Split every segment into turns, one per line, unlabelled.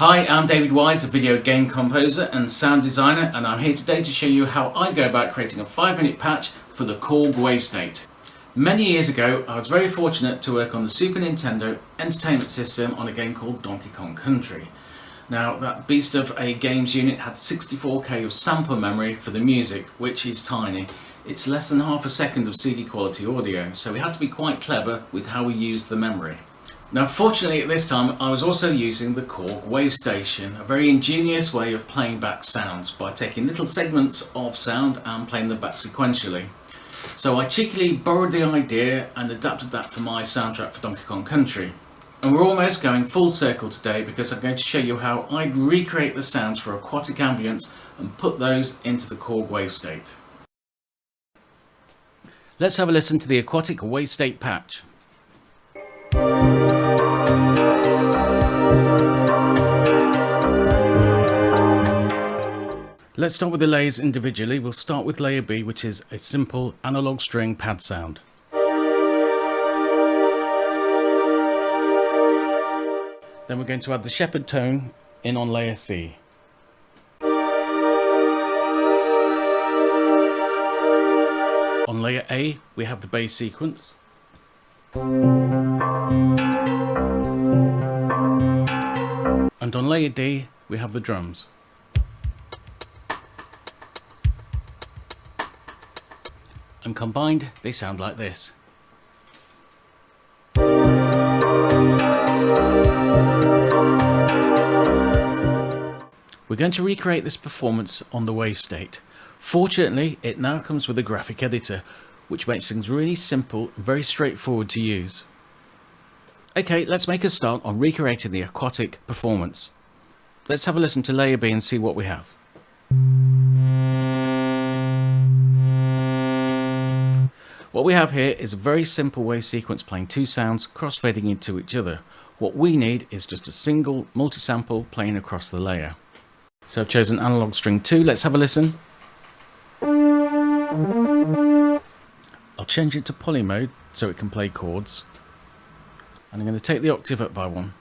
Hi, I'm David Wise, a video game composer and sound designer, and I'm here today to show you how I go about creating a 5-minute patch for the Korg wavestate. Many years ago, I was very fortunate to work on the Super Nintendo Entertainment System on a game called Donkey Kong Country. Now, that beast of a games unit had 64K of sample memory for the music, which is tiny. It's less than half a second of CD quality audio, so we had to be quite clever with how we used the memory. Now, fortunately at this time I was also using the Korg wavestation, a very ingenious way of playing back sounds by taking little segments of sound and playing them back sequentially. So I cheekily borrowed the idea and adapted that for my soundtrack for Donkey Kong Country. And we're almost going full circle today because I'm going to show you how I'd recreate the sounds for Aquatic Ambience and put those into the Korg wavestate. Let's have a listen to the Aquatic wavestate patch. Let's start with the layers individually. We'll start with layer B, which is a simple analog string pad sound. Then we're going to add the shepherd tone in on layer C. On layer A, we have the bass sequence. And on layer D, we have the drums. And combined, they sound like this. We're going to recreate this performance on the wavestate. Fortunately, it now comes with a graphic editor, which makes things really simple and very straightforward to use. Okay, let's make a start on recreating the aquatic performance. Let's have a listen to layer B and see what we have. What we have here is a very simple wave sequence playing two sounds crossfading into each other. What we need is just a single multi-sample playing across the layer. So I've chosen analog string 2. Let's have a listen. I'll change it to poly mode so it can play chords. And I'm going to take the octave up by 1.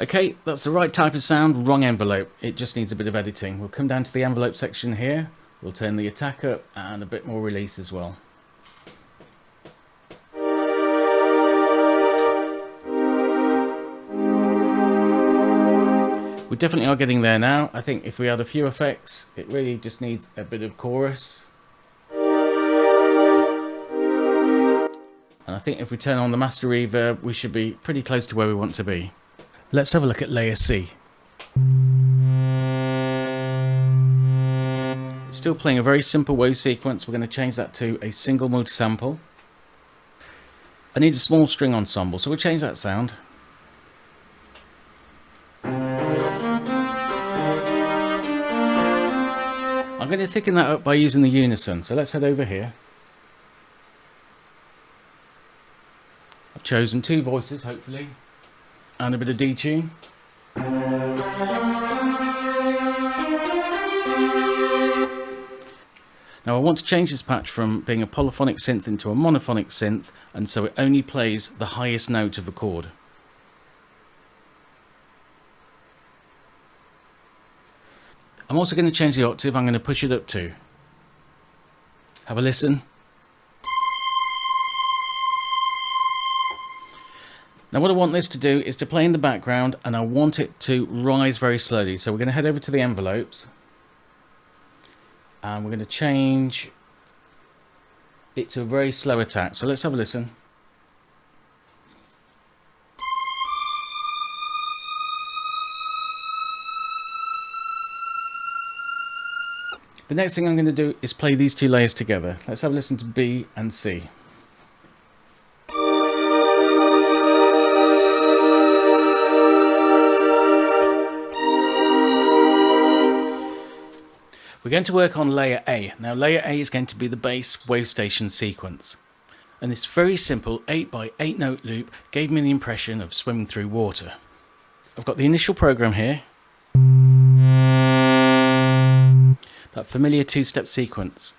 Okay, that's the right type of sound, wrong envelope. It just needs a bit of editing. We'll come down to the envelope section here. We'll turn the attack up and a bit more release as well. We definitely are getting there now. I think if we add a few effects, it really just needs a bit of chorus. And I think if we turn on the master reverb, we should be pretty close to where we want to be. Let's have a look at layer C. It's still playing a very simple wave sequence. We're going to change that to a single multi-sample. I need a small string ensemble, so we'll change that sound. I'm going to thicken that up by using the unison, so let's head over here. I've chosen 2 voices, hopefully, and a bit of detune. Now I want to change this patch from being a polyphonic synth into a monophonic synth, and so it only plays the highest note of the chord. I'm also going to change the octave. I'm going to push it up too. Have a listen. Now what I want this to do is to play in the background, and I want it to rise very slowly. So we're going to head over to the envelopes and we're going to change it to a very slow attack. So let's have a listen. The next thing I'm going to do is play these 2 layers together. Let's have a listen to B and C. We're going to work on layer A. Now layer A is going to be the bass wavestation sequence. And this very simple 8x8 note loop gave me the impression of swimming through water. I've got the initial program here. That familiar 2-step sequence.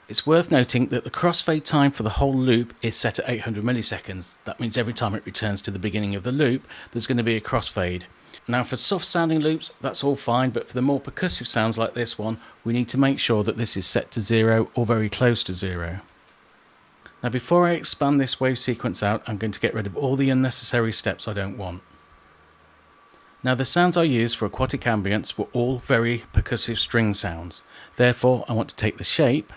It's worth noting that the crossfade time for the whole loop is set at 800 milliseconds. That means every time it returns to the beginning of the loop, there's going to be a crossfade. Now for soft sounding loops, that's all fine, but for the more percussive sounds like this one, we need to make sure that this is set to 0 or very close to 0. Now before I expand this wave sequence out, I'm going to get rid of all the unnecessary steps I don't want. Now the sounds I used for Aquatic Ambience were all very percussive string sounds. Therefore I want to take the shape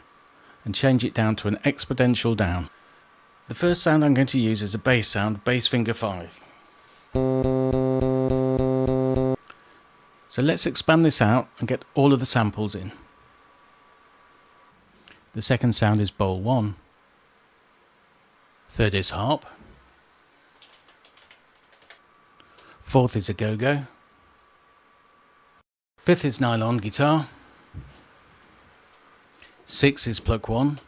and change it down to an exponential down. The first sound I'm going to use is a bass sound, bass finger 5. So let's expand this out and get all of the samples in. The second sound is bowl 1. Third is harp. Fourth is a go-go. Fifth is nylon guitar. Sixth is plug 1.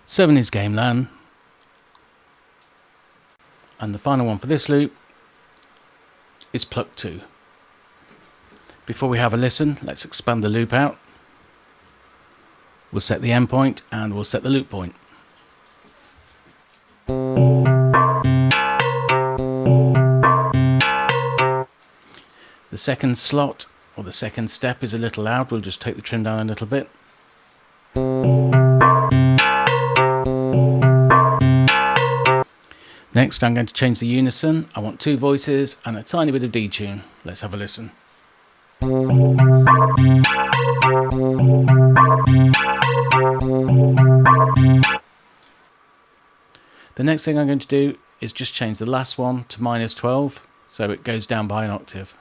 7 is gamelan. And the final one for this loop is plug 2. Before we have a listen, let's expand the loop out. We'll set the end point and we'll set the loop point. The second slot or the second step is a little loud. We'll just take the trim down a little bit. Next I'm going to change the unison. I want 2 voices and a tiny bit of detune. Let's have a listen. The next thing I'm going to do is just change the last one to -12 so it goes down by an octave.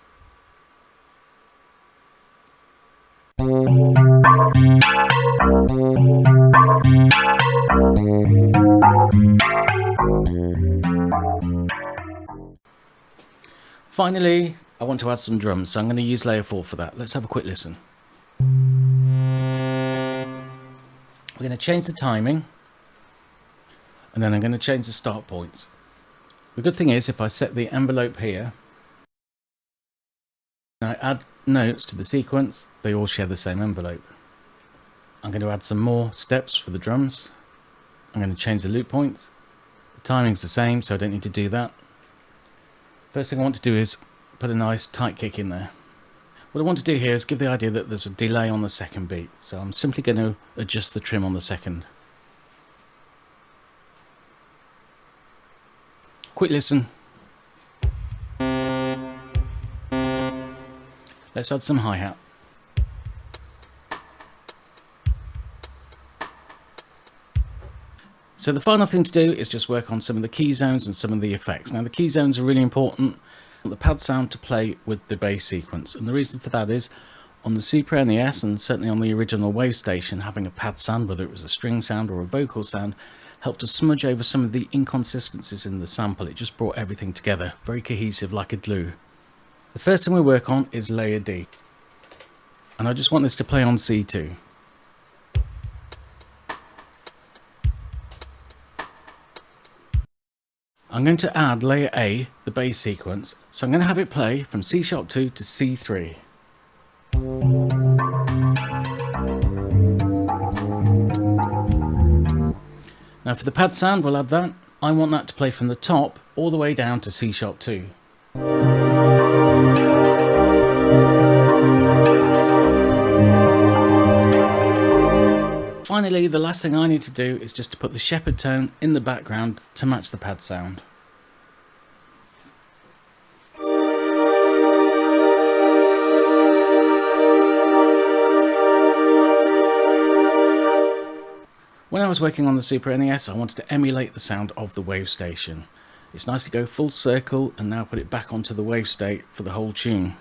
Finally, I want to add some drums, so I'm going to use layer 4 for that. Let's have a quick listen. We're going to change the timing, and then I'm going to change the start points. The good thing is, if I set the envelope here, and I add notes to the sequence, they all share the same envelope. I'm going to add some more steps for the drums. I'm going to change the loop points. The timing's the same, so I don't need to do that. First thing I want to do is put a nice tight kick in there. What I want to do here is give the idea that there's a delay on the second beat, so I'm simply going to adjust the trim on the second. Quick listen. Let's add some hi-hat. So the final thing to do is just work on some of the key zones and some of the effects. Now the key zones are really important. The pad sound to play with the bass sequence, and the reason for that is on the Super NES and certainly on the original Wavestation, having a pad sound, whether it was a string sound or a vocal sound, helped to smudge over some of the inconsistencies in the sample. It just brought everything together, very cohesive like a glue. The first thing we work on is layer D, and I just want this to play on C2. I'm going to add layer A, the bass sequence, so I'm going to have it play from C#2 to C3. Now for the pad sound, we'll add that. I want that to play from the top all the way down to C#2. Finally, the last thing I need to do is just to put the shepherd tone in the background to match the pad sound. When I was working on the Super NES, I wanted to emulate the sound of the Wavestation. It's nice to go full circle and now put it back onto the Wavestate for the whole tune.